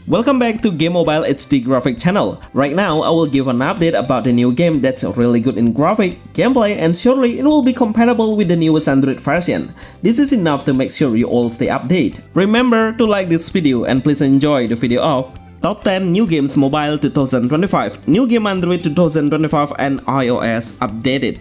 Welcome back to GameMobile HDgraphic Channel. Right now, I will give an update about the new game that's really good in graphic, gameplay, and surely it will be compatible with the newest Android version. This is enough to make sure you all stay updated. Remember to like this video and please enjoy the video of Top 10 New Games Mobile 2025, New Game Android 2025 and iOS updated.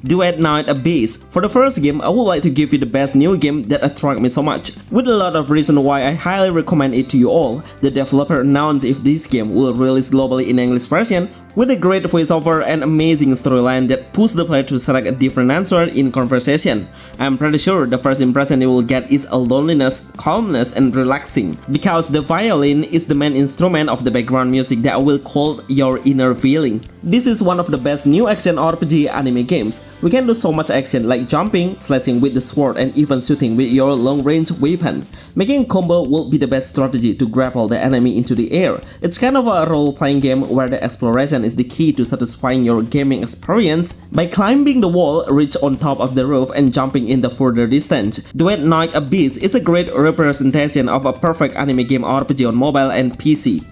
Duet Night Abyss. For the first game, I would like to give you the best new game that attracted me so much, with a lot of reasons why I highly recommend it to you all. The developer announced if this game will release globally in English version, with a great voiceover and amazing storyline that pushes the player to select a different answer in conversation. I'm pretty sure the first impression you will get is a loneliness, calmness, and relaxing, because the violin is the main instrument of the background music that will call your inner feeling. This is one of the best new action RPG anime games. We can do so much action like jumping, slashing with the sword, and even shooting with your long-range weapon. Making a combo will be the best strategy to grapple the enemy into the air. It's kind of a role-playing game where the exploration is the key to satisfying your gaming experience. By climbing the wall, reach on top of the roof, and jumping in the further distance, Duet Night Abyss is a great representation of a perfect anime game RPG on mobile and PC.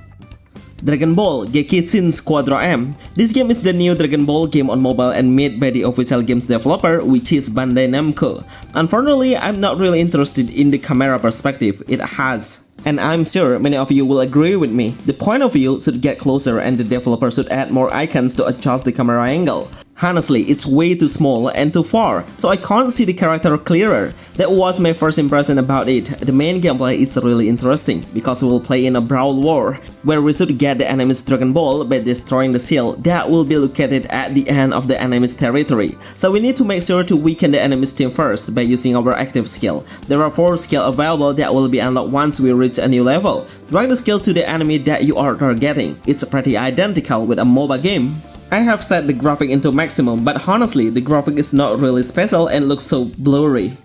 Dragon Ball Gekishin Squadra M. This game is the new Dragon Ball game on mobile and made by the official games developer, which is Bandai Namco. Unfortunately, I'm not really interested in the camera perspective it has, and I'm sure many of you will agree with me. The point of view should get closer and the developer should add more icons to adjust the camera angle. Honestly, it's way too small and too far, so I can't see the character clearer. That was my first impression about it. The main gameplay is really interesting, because we will play in a brawl war, where we should get the enemy's Dragon Ball by destroying the shield that will be located at the end of the enemy's territory. So we need to make sure to weaken the enemy's team first by using our active skill. There are 4 skills available that will be unlocked once we reach a new level. Drag the skill to the enemy that you are targeting. It's pretty identical with a MOBA game. I have set the graphic into maximum, but honestly, the graphic is not really special and looks so blurry.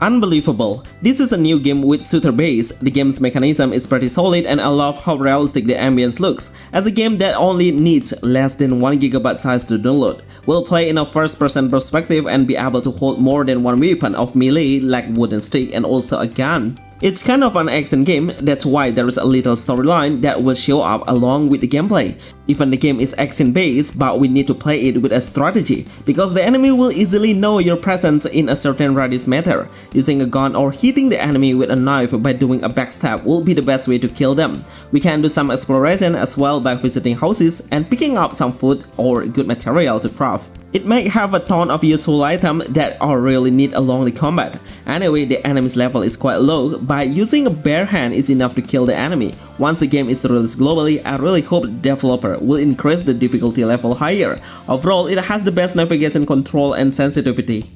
Unbelievable. This is a new game with shooter base. The game's mechanism is pretty solid and I love how realistic the ambience looks. As a game that only needs less than 1GB size to download, we'll play in a first-person perspective and be able to hold more than one weapon of melee like wooden stick and also a gun. It's kind of an action game, that's why there is a little storyline that will show up along with the gameplay. Even the game is action-based, but we need to play it with a strategy, because the enemy will easily know your presence in a certain radius matter. Using a gun or hitting the enemy with a knife by doing a backstab will be the best way to kill them. We can do some exploration as well by visiting houses and picking up some food or good material to craft. It may have a ton of useful items that are really neat along the combat. Anyway, the enemy's level is quite low. By using a bare hand is enough to kill the enemy. Once the game is released globally, I really hope the developer will increase the difficulty level higher. Overall, it has the best navigation control and sensitivity.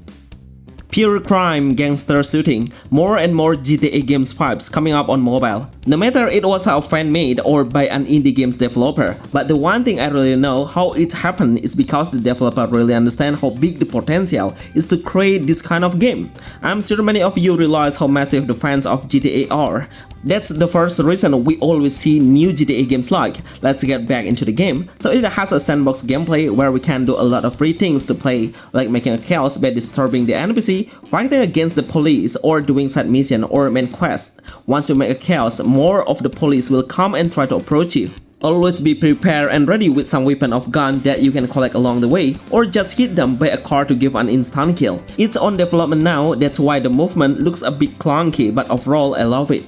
Pure crime gangster shooting. More and more GTA games vibes coming up on mobile. No matter it was a fan-made or by an indie games developer, but the one thing I really know how it happened is because the developer really understands how big the potential is to create this kind of game. I'm sure many of you realize how massive the fans of GTA are. That's the first reason we always see new GTA games like Let's Get Back into the Game. So it has a sandbox gameplay where we can do a lot of free things to play, like making a chaos by disturbing the NPC, fighting against the police, or doing side mission or main quest. Once you make a chaos, more of the police will come and try to approach you. Always be prepared and ready with some weapon of gun that you can collect along the way, or just hit them by a car to give an instant kill. It's on development now, that's why the movement looks a bit clunky, but overall I love it.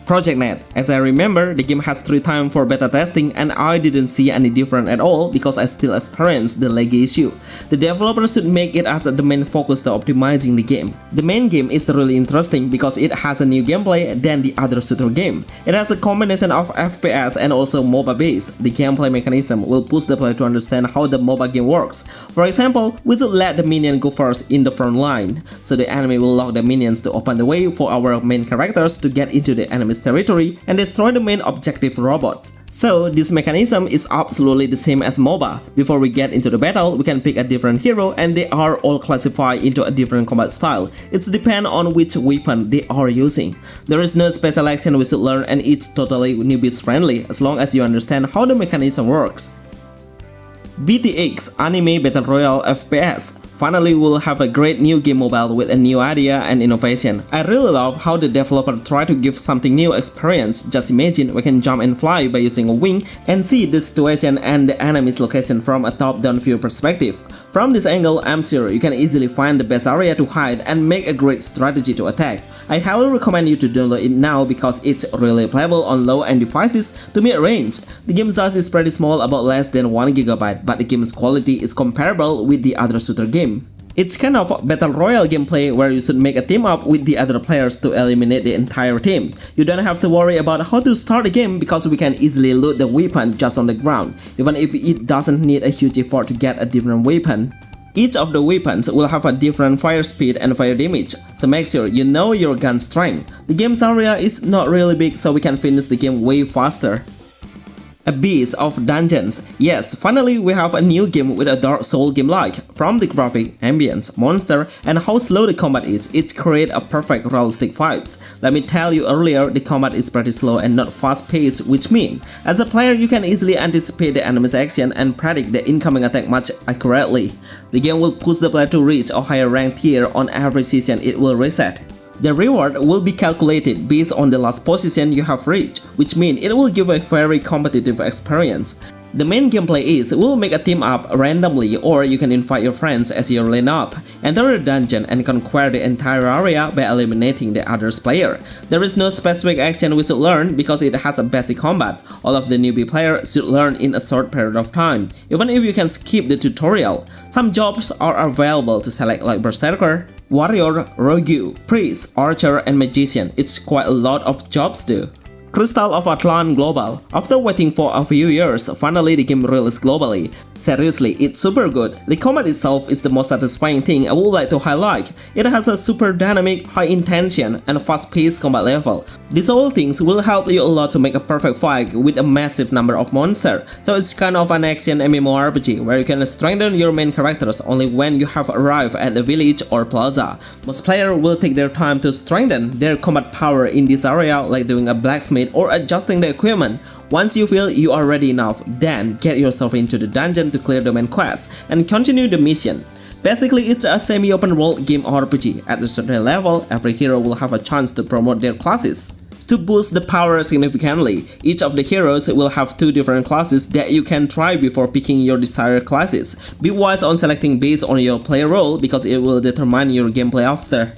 Project Net. As I remember, the game has 3 times for beta testing and I didn't see any different at all because I still experienced the lag issue. The developers should make it as the main focus to optimizing the game. The main game is really interesting because it has a new gameplay than the other shooter game. It has a combination of FPS and also MOBA base. The gameplay mechanism will push the player to understand how the MOBA game works. For example, we should let the minion go first in the front line, so the enemy will lock the minions to open the way for our main characters to get into the enemy's territory and destroy the main objective robots. So this mechanism is absolutely the same as MOBA. Before we get into the battle, we can pick a different hero and they are all classified into a different combat style. It depends on which weapon they are using. There is no special action we should learn and it's totally newbies friendly as long as you understand how the mechanism works. BTX Anime Battle Royale FPS. Finally, we'll have a great new game mobile with a new idea and innovation. I really love how the developer try to give something new experience. Just imagine we can jump and fly by using a wing and see the situation and the enemy's location from a top-down view perspective. From this angle, I'm sure you can easily find the best area to hide and make a great strategy to attack. I highly recommend you to download it now because it's really playable on low-end devices to mid-range. The game size is pretty small, about less than 1 GB, but the game's quality is comparable with the other shooter game. It's kind of battle royale gameplay where you should make a team up with the other players to eliminate the entire team. You don't have to worry about how to start the game because we can easily loot the weapon just on the ground, even if it doesn't need a huge effort to get a different weapon. Each of the weapons will have a different fire speed and fire damage, so make sure you know your gun strength. The game's area is not really big, so we can finish the game way faster. A Beast of Dungeons. Yes, finally we have a new game with a Dark Soul game-like. From the graphic, ambience, monster, and how slow the combat is, it creates a perfect realistic vibes. Let me tell you earlier, the combat is pretty slow and not fast-paced, which means, as a player you can easily anticipate the enemy's action and predict the incoming attack much accurately. The game will push the player to reach a higher rank tier on every season it will reset. The reward will be calculated based on the last position you have reached, which means it will give a very competitive experience. The main gameplay is we'll make a team up randomly, or you can invite your friends as your lineup, enter a dungeon and conquer the entire area by eliminating the other player. There is no specific action we should learn because it has a basic combat. All of the newbie players should learn in a short period of time, even if you can skip the tutorial. Some jobs are available to select like Berserker, Warrior, Rogue, Priest, Archer, and Magician. It's quite a lot of jobs too. Crystal of Atlan Global. After waiting for a few years, finally the game released globally. Seriously, it's super good. The combat itself is the most satisfying thing I would like to highlight. It has a super dynamic, high intention, and fast-paced combat level. These all things will help you a lot to make a perfect fight with a massive number of monsters. So it's kind of an action MMORPG where you can strengthen your main characters only when you have arrived at the village or plaza. Most players will take their time to strengthen their combat power in this area, like doing a blacksmith or adjusting the equipment. Once you feel you are ready enough, then get yourself into the dungeon to clear the main quest and continue the mission. Basically, it's a semi-open world game RPG. At a certain level, every hero will have a chance to promote their classes. To boost the power significantly, each of the heroes will have 2 different classes that you can try before picking your desired classes. Be wise on selecting based on your player role because it will determine your gameplay after.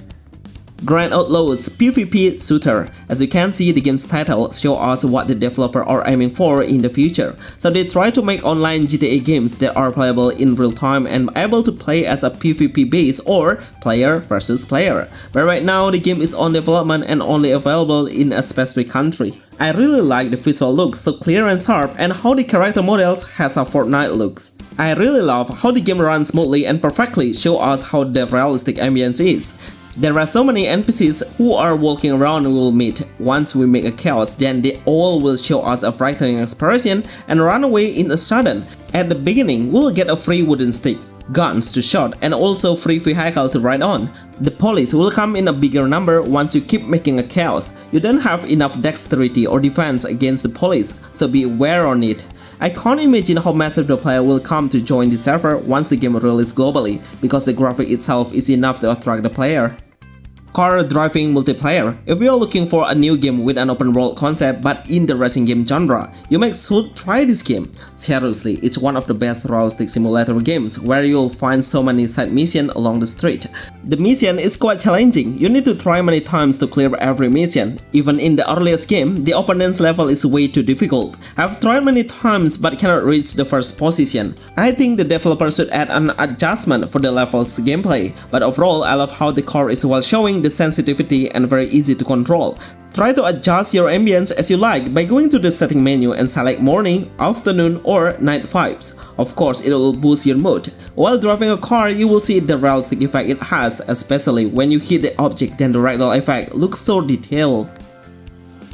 Grand Outlaws PvP Shooter. As you can see, the game's title shows us what the developer are aiming for in the future. So they try to make online GTA games that are playable in real time and able to play as a PvP base or player versus player. But right now the game is on development and only available in a specific country. I really like the visual looks, so clear and sharp, and how the character models has a Fortnite looks. I really love how the game runs smoothly and perfectly show us how the realistic ambience is. There are so many NPCs who are walking around and will meet. Once we make a chaos, then they all will show us a frightening expression and run away in a sudden. At the beginning, we'll get a free wooden stick, guns to shoot, and also free vehicle to ride on. The police will come in a bigger number once you keep making a chaos. You don't have enough dexterity or defense against the police, so be aware on it. I can't imagine how massive the player will come to join the server once the game releases globally, because the graphic itself is enough to attract the player. Car driving multiplayer. If you are looking for a new game with an open world concept but in the racing game genre, you may should try this game. Seriously, it's one of the best realistic simulator games where you'll find so many side missions along the street. The mission is quite challenging. You need to try many times to clear every mission. Even in the earliest game, the opponent's level is way too difficult. I've tried many times but cannot reach the first position. I think the developer should add an adjustment for the level's gameplay, but overall I love how the car is well showing the sensitivity and very easy to control. Try to adjust your ambience as you like by going to the setting menu and select morning, afternoon, or night vibes. Of course, it will boost your mood. While driving a car, you will see the realistic effect it has, especially when you hit the object, then the ragdoll effect looks so detailed.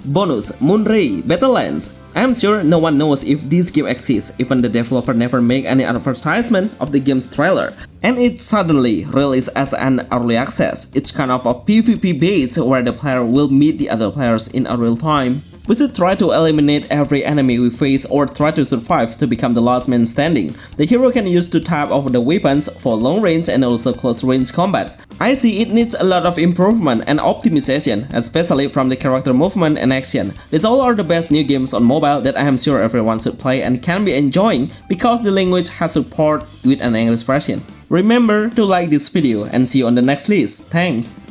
Bonus Moonray Battlelands. I'm sure no one knows if this game exists, even the developer never made any advertisement of the game's trailer. And it suddenly released as an early access. It's kind of a PvP base where the player will meet the other players in a real time. We should try to eliminate every enemy we face or try to survive to become the last man standing. The hero can use two types of the weapons for long range and also close range combat. I see it needs a lot of improvement and optimization, especially from the character movement and action. These all are the best new games on mobile that I am sure everyone should play and can be enjoying because the language has support with an English version. Remember to like this video and see you on the next list. Thanks!